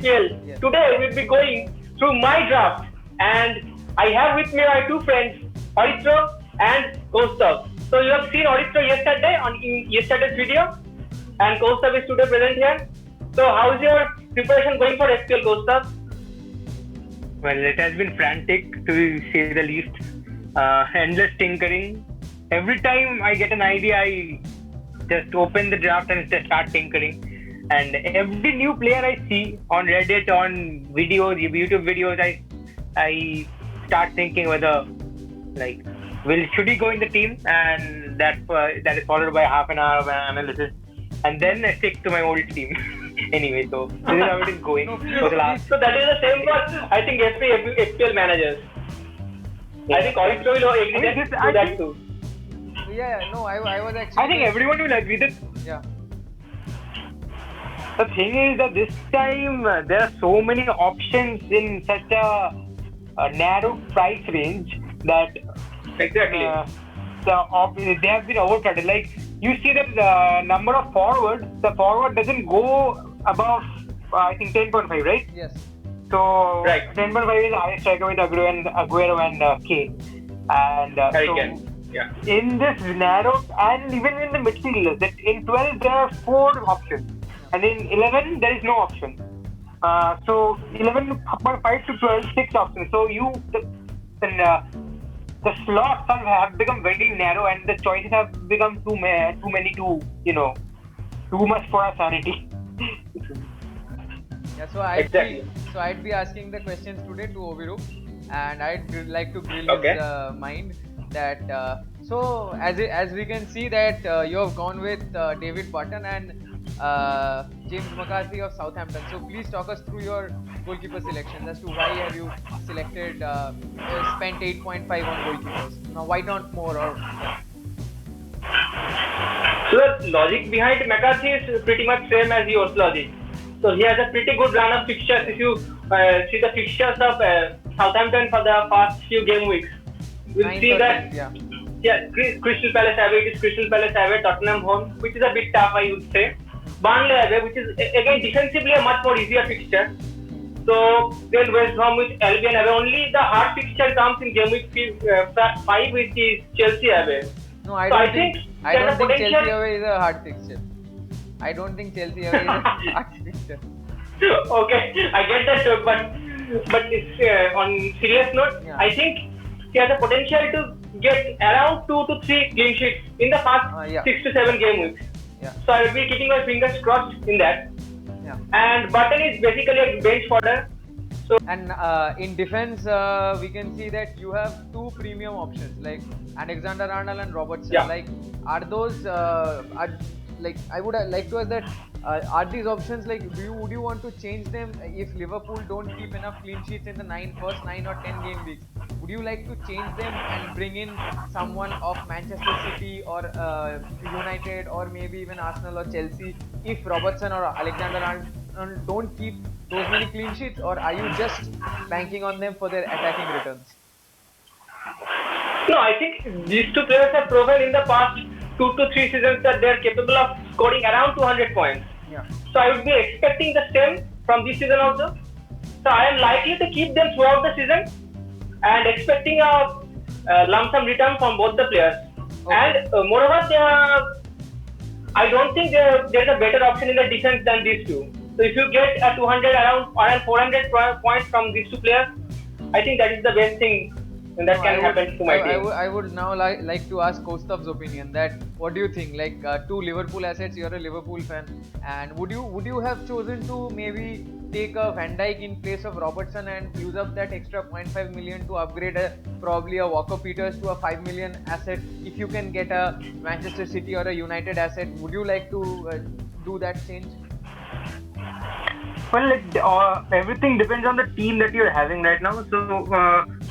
SPL. Yes. Today we'll be going through my draft, and I have with me my two friends, Aritro and Kaustav. So you have seen Aritro yesterday in yesterday's video, and Kaustav is today present here. So how is your preparation going for SPL, Kaustav? Well, it has been frantic to say the least. Endless tinkering. Every time I get an idea, I just open the draft and just start tinkering. And every new player I see on Reddit, on videos, YouTube videos, I start thinking whether should he go in the team, and that is followed by half an hour of analysis, and then I stick to my old team. Anyway, so this is how it is going for the last. So that is the same for I think every FPL managers. I think Aritro will agree to that too. Yeah, no, I was actually. I think everyone will agree that. Yeah. The thing is that this time there are so many options in such a narrow price range that Exactly. they have been overcrowded. Like you see that the number of forwards, the forward doesn't go above I think 10.5, right? Yes. So Right. 10.5 is the highest striker with Aguero and Kane. And Yeah. in this narrow, and even in the midfielders, that in 12 there are 4 options, and in 11 there is no option. So 11.5 to 12, 6 options. So the slots have become very narrow, and the choices have become too many too much for our sanity. Yeah, so I'd be asking the questions today to Oviru, and I'd like to grill his mind that so as we can see that you have gone with David Button and James McCarthy of Southampton. So please talk us through your goalkeeper selections as to why have you selected spent 8.5 on goalkeepers. Now why not more or So the logic behind McCarthy is pretty much same as yours logic. So he has a pretty good run of fixtures. If you see the fixtures of Southampton for the past few game weeks, we'll see that Crystal Palace away, it is Crystal Palace away, Tottenham home, which is a bit tough I would say. Burnley away, which is again defensively a much more easier fixture. So then West Bromwich Albion away. Only the hard fixture comes in game week 5, which is Chelsea away. No, I don't think Chelsea away is a hard fixture. I don't think Chelsea away is a hard fixture. Okay, I get that joke, but it's on serious note, I think he has a potential to get around 2 to 3 clean sheets in the first 6 to 7 game weeks. Yeah. So I will be keeping my fingers crossed in that. Yeah. And Button is basically a bench fodder. So and in defense, we can see that you have 2 premium options like Alexander-Arnold and Robertson. Yeah. Like, are those? I would like to ask that. Are these options like? Would you want to change them if Liverpool don't keep enough clean sheets in the first 9 or 10 game weeks? Would you like to change them and bring in someone of Manchester City or United or maybe even Arsenal or Chelsea if Robertson or Alexander-Arnold don't keep those many clean sheets, or are you just banking on them for their attacking returns? no, I think these two players have proven in the past 2 to 3 seasons that they are capable of scoring around 200 points. Yeah. So I would be expecting the same from this season also. So I am likely to keep them throughout the season and expecting a lump sum return from both the players. Okay. And moreover, I don't think there is a better option in the defense than these two. So if you get a 200 around 400 points from these two players, I think that is the best thing that can happen to my team. I would now like to ask Kaustav's opinion. That what do you think? Like 2 Liverpool assets, you're a Liverpool fan, and would you have chosen to maybe take a Van Dijk in place of Robertson and use up that extra 0.5 million to upgrade probably a Walker Peters to a 5 million asset? If you can get a Manchester City or a United asset, would you like to do that change? Well, everything depends on the team that you're having right now. So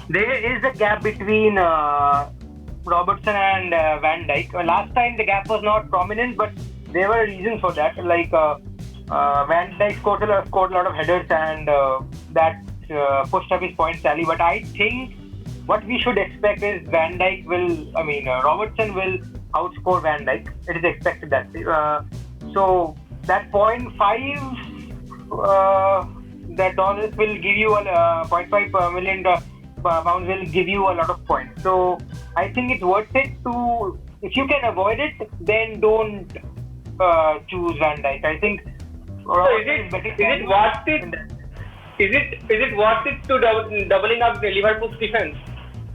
there is a gap between Robertson and Van Dijk. Last time the gap was not prominent, but there were reasons for that. Like Van Dijk scored a lot of headers, and that pushed up his points tally. But I think what we should expect is Robertson will outscore Van Dijk. It is expected that. So that 0.5 the dollars will give you a 0.5 million pounds will give you a lot of points. So I think it's worth it to, if you can avoid it, then don't choose Van Dijk. I think. So is it worth it? Is it worth it to doubling up Liverpool's defense?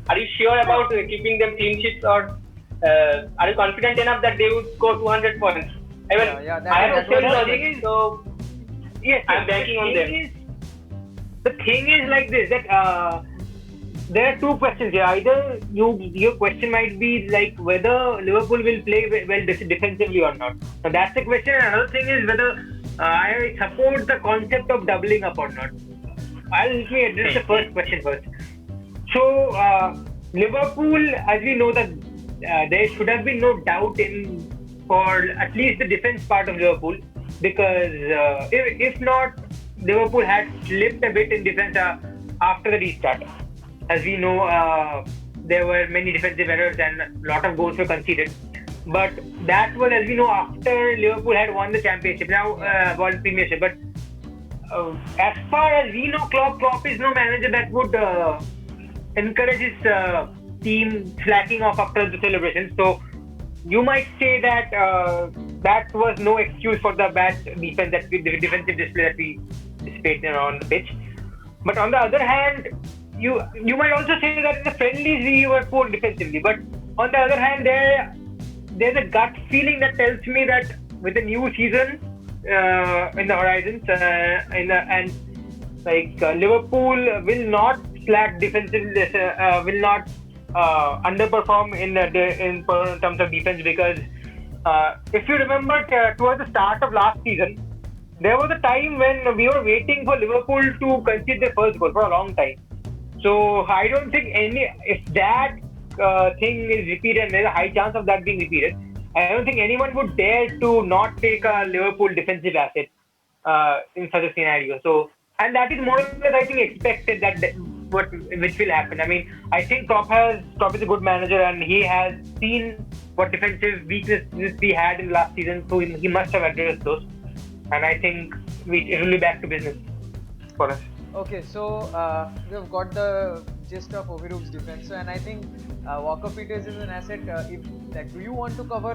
Are you sure about keeping them clean sheets, or are you confident enough that they would score 200 points? I mean, I have the same logic, so yes, I'm banking on them. The thing is like this, that there are two questions here. Either your question might be like whether Liverpool will play well defensively or not. Now that's the question. And another thing is whether I support the concept of doubling up or not. Let me address the first question first. So Liverpool, as we know, that there should have been no doubt in for at least the defense part of Liverpool, because if not, Liverpool had slipped a bit in defense after the restart. As we know, there were many defensive errors and a lot of goals were conceded. But that was, as we know, after Liverpool had won the championship, now won Premiership. But as far as we know, Klopp is no manager that would encourage his team slacking off after the celebration. So you might say that that was no excuse for the bad defense, the defensive display that we displayed on the pitch. But on the other hand, you might also say that in the friendlies we were poor defensively. But on the other hand, there's a gut feeling that tells me that with the new season in the horizons, Liverpool will not slack defensively, will not underperform in terms of defense, because if you remember, towards the start of last season, there was a time when we were waiting for Liverpool to concede their first goal for a long time. So I don't think if that thing is repeated, and there's a high chance of that being repeated, I don't think anyone would dare to not take a Liverpool defensive asset in such a scenario. So, and that is more or less, I think, expected which will happen. I mean, I think Klopp is a good manager, and he has seen what defensive weaknesses we had in last season, so he must have addressed those. And I think it will be back to business for us. Okay, so we've got the gist of Ovirook's defense, and I think Walker Peters is an asset. Do you want to cover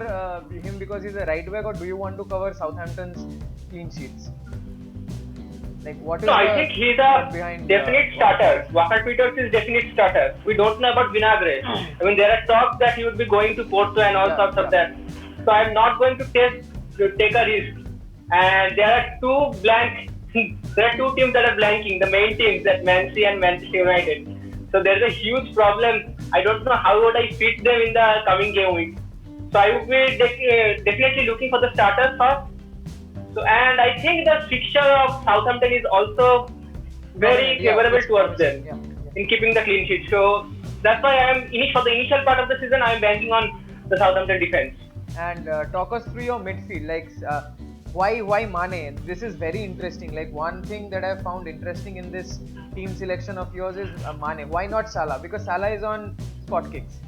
him because he's a right back, or do you want to cover Southampton's clean sheets? What is I think he's a definite starter. Walker Peters is definite starter. We don't know about Vinagre. I mean, there are talks that he would be going to Porto and all sorts of that. So I'm not going to take a risk. And there are two teams that are blanking, the main teams, that Man City and Manchester United. So there's a huge problem. I don't know how would I fit them in the coming game week. So I would be definitely looking for the starters first. So, and I think the fixture of Southampton is also very favorable towards them in keeping the clean sheet. So that's why for the initial part of the season, I am banking on the Southampton defense. And talk us through your midfield. Why Mane? This is very interesting. One thing that I found interesting in this team selection of yours is Mane. Why not Salah? Because Salah is on spot kicks.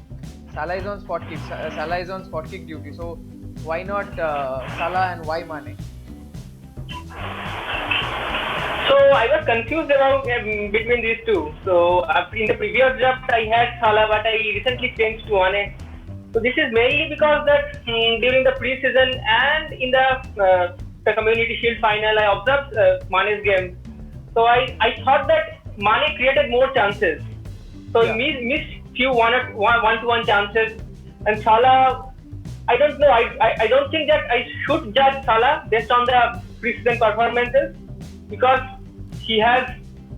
Salah is on spot kick duty. So why not Salah and why Mane? So I was confused around between these two. So in the previous draft I had Salah, but I recently changed to Mane. So this is mainly because that during the pre-season and in the Community Shield final, I observed Mane's game. So I thought that Mane created more chances. So he missed few one-to-one chances. And Salah, I don't know. I don't think that I should judge Salah based on the pre-season performances, because he has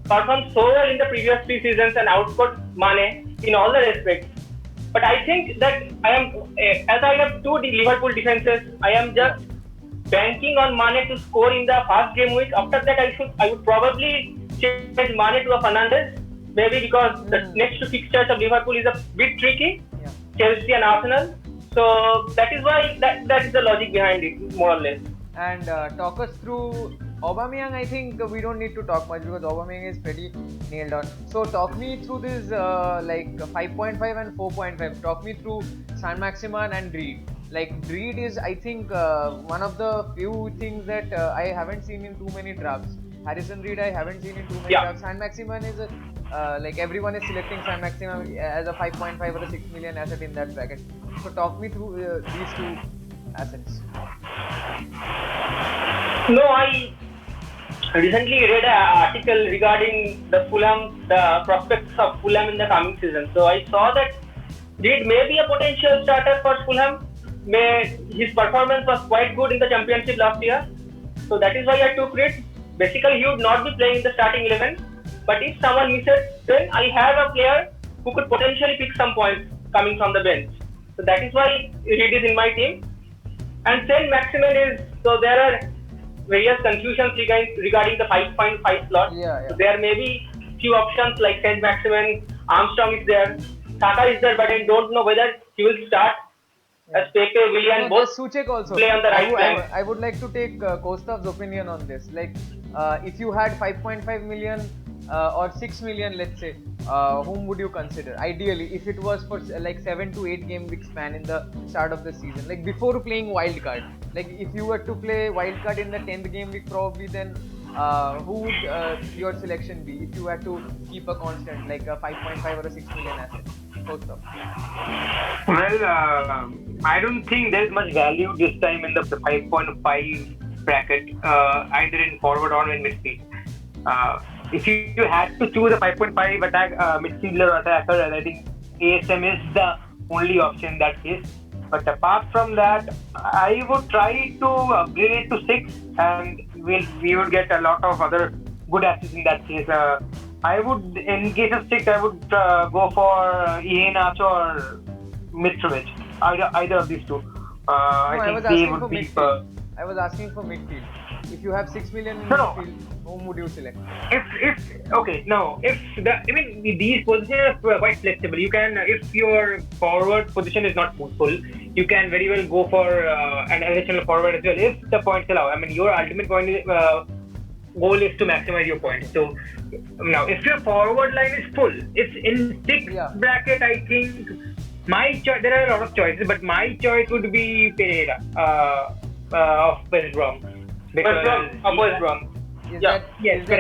performed so well in the previous 3 seasons and outscored Mane in all the respects. But I think that as I have 2 Liverpool defenses, I am just banking on Mane to score in the first game week. After that, I would probably change Mane to a Fernandes, maybe because the next 2 fixtures of Liverpool is a bit tricky, Chelsea and Arsenal. So that is why that is the logic behind it, more or less. And talk us through Aubameyang. I think we don't need to talk much because Aubameyang is pretty nailed on. So talk me through this 5.5 and 4.5. Talk me through Saint-Maximin and Reed. Reed is, I think, one of the few things that I haven't seen in too many drafts. Harrison Reed, I haven't seen in too many Yeah. drafts. San Maximan is like everyone is selecting San Maximan as a 5.5 or a 6 million asset in that bracket. So talk me through these two assets. No, I recently read an article regarding the prospects of Fulham in the coming season. So I saw that Reed may be a potential starter for Fulham. His performance was quite good in the championship last year. So that is why I took Reed. Basically, he would not be playing in the starting 11. But if someone misses, then I have a player who could potentially pick some points coming from the bench. So that is why Reed is in my team. And Saint Maximin is, so there are various confusions regarding the 5.5 slot. Yeah. So there may be few options like Saint Maximin, Armstrong is there, Saka is there, but I don't know whether he will start as Pepe, Willian, No, both there's Souček also. play on the right flank. I would like to take Kostav's opinion on this. Like, if you had 5.5 million or 6 million, let's say, whom would you consider? Ideally, if it was for like 7 to 8 game week span in the start of the season, like before playing wildcard. Like, if you were to play wildcard in the 10th game week, probably then who would your selection be if you had to keep a constant, like a 5.5 or a 6 million asset? Kostav. Well, I don't think there's much value this time in the 5.5 bracket, either in forward or in midfield. If you had to choose a 5.5 attack midfielder or attacker, I think ASM is the only option in that case. But apart from that, I would try to upgrade it to 6, and we would get a lot of other good assets in that case. I would, in case of 6, I would go for Iheanacho or Mitrovic. Either of these two. I think they would be. I was asking for midfield. If you have 6 million in No. midfield, whom would you select? These positions are quite flexible. You can, if your forward position is not full, you can very well go for an additional forward as well if the points allow. I mean, your ultimate goal is to maximize your points. So now, if your forward line is full, it's in 6 bracket. I think there are a lot of choices, but my choice would be Pereira of West Brom. West Brom. Is Yeah. that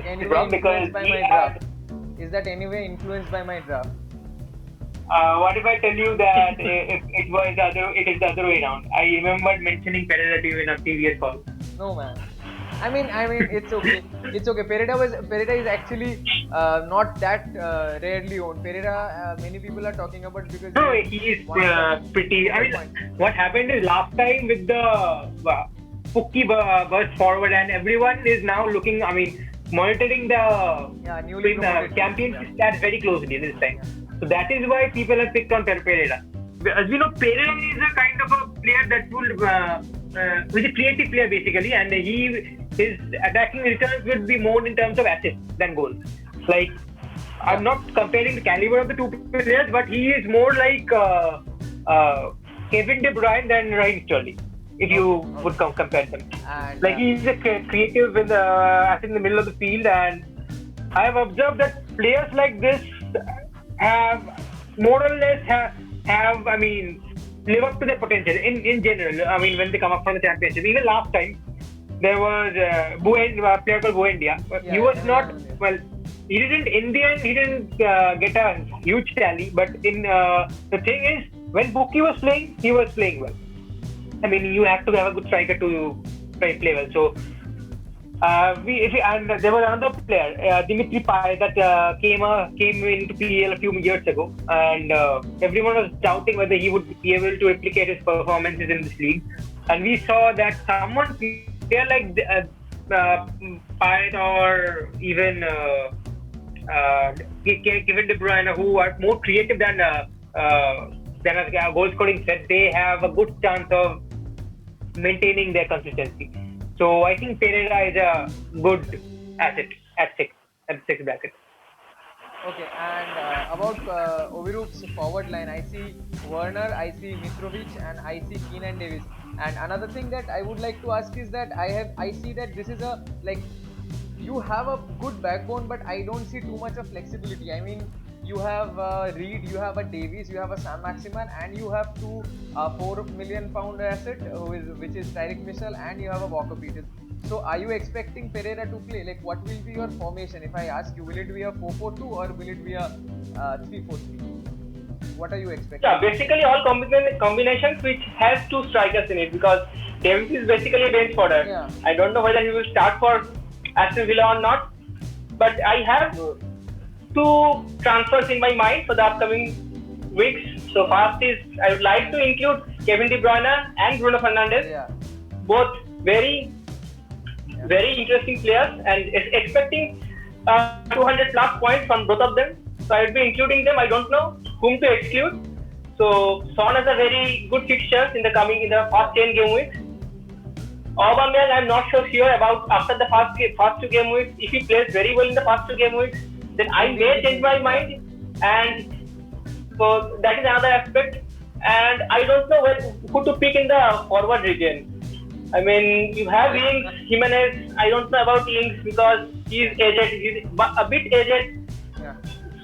anyway Brom, because influenced by he my had- draft? Is that anyway influenced by my draft? What if I tell you that if it is the other way around? I remembered mentioning Pereira to you in a previous call. No, man. I mean, it's okay. It's okay. Pereira is actually not that rarely owned. Pereira, many people are talking about because No, he is pretty. I mean, what happened is last time with the Pukki burst forward, and everyone is now looking. I mean, monitoring the newly promoted championship stats very closely this time. So that is why people have picked on Pereira. As we know, Pereira is a kind of a player that will, who's a creative player basically, and his attacking returns would be more in terms of assists than goals. Like, I'm not comparing the caliber of the two players, but he is more like Kevin De Bruyne than Raheem Sterling, if you would compare them. And, like, he's a creative in the middle of the field, and I have observed that players like this have more or less live up to their potential in general. I mean, when they come up from the championship, even last time there was a player called Buendia. He was not well. He didn't get a huge tally, but the thing is, when Buki was playing, he was playing well. I mean, you have to have a good striker to play well. So, and there was another player, Dimitri Payet, that came into PL a few years ago, and everyone was doubting whether he would be able to replicate his performances in this league. And we saw that someone player like Payet or even Kevin De Bruyne, who are more creative than a goal scoring set, they have a good chance of maintaining their consistency. So I think Pereira is a good asset at 6 bracket. Okay, and about Oviroop's forward line, I see Werner, I see Mitrovic, and I see Keenan Davis. And another thing that I would like to ask is that I see that this is you have a good backbone, but I don't see too much of flexibility. I mean, you have Reed, you have a Davies, you have a San Maximan, and you have two £4 million asset, which is Tyrick Mitchell, and you have a Walker Peters. So are you expecting Pereira to play? Like, what will be your formation? If I ask you, will it be a 4-4-2 or will it be a 3-4-3? What are you expecting? Yeah, basically all combinations which has two strikers in it, because Davis is basically a bench fodder. Yeah. I don't know whether he will start for Aston Villa or not, but I have two transfers in my mind for the upcoming weeks. So first is I would like to include Kevin De Bruyne and Bruno Fernandes, Yeah. both very interesting players, and expecting 200 plus points from both of them. So I will be including them. I don't know whom to exclude. So Son has a very good fixtures in the first 10 game weeks. Aubameyang, I'm not so sure about after the first 2 game weeks. If he plays very well in the first 2 game weeks, then I may change my mind. And so that is another aspect. And I don't know who to pick in the forward region. I mean, you have Ings, Jimenez. I don't know about Ings because he's aged. He's a bit aged. Yeah.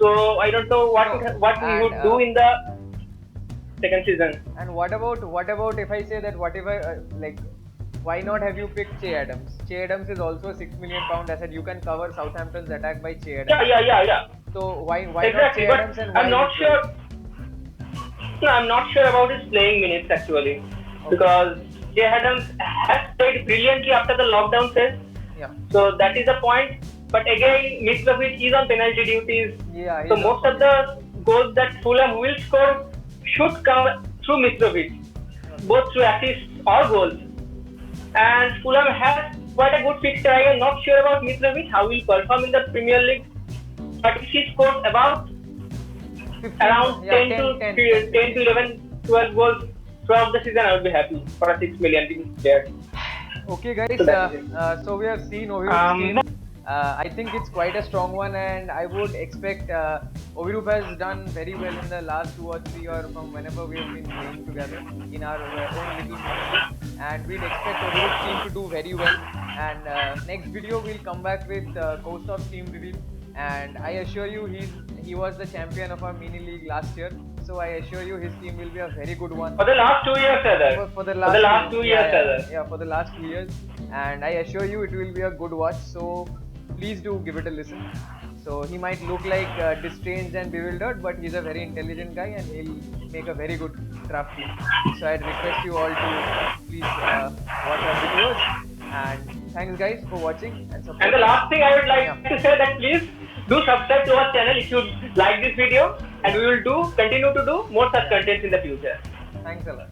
So I don't know what he would do in the second season. And what about if I say that why not have you picked Che Adams? Che Adams is also a £6 million asset. You can cover Southampton's attack by Che Adams. Yeah. So why Exactly, not Che Adams? And I'm not why sure. No, I'm not sure about his playing minutes actually, because Che Adams has played brilliantly after the lockdown phase. Yeah. So that is the point. But again, Mitrovic is on penalty duties. Yeah. So most of the goals that Fulham will score should come through Mitrovic, both through assists or goals. And Fulham has quite a good fixture. I am not sure about Mitrovic, how he will perform in the Premier League. But if he scores about 15, around 10 10, to 11, 12 goals throughout the season, I would be happy for a 6 million player. Okay, guys. So we have seen Oviru's team. I think it's quite a strong one, and I would expect Oviru has done very well in the last 2 or 3 or from whenever we have been playing together in our own little community. And we'd expect Oviru's team to do very well. And next video we'll come back with Kostov's team reveal. And I assure you he was the champion of our mini league last year. So I assure you his team will be a very good one. For the last 2 years, rather. For the last 2 years, rather. Yeah, for the last 2 years. And I assure you it will be a good watch. So please do give it a listen. So he might look like distressed and bewildered, but he's a very intelligent guy and he'll make a very good draft team. So I'd request you all to please watch our videos. And thanks guys for watching and support. And the last thing I would like to say that please do subscribe to our channel if you like this video, and we will continue to do more such contents in the future. Thanks a lot.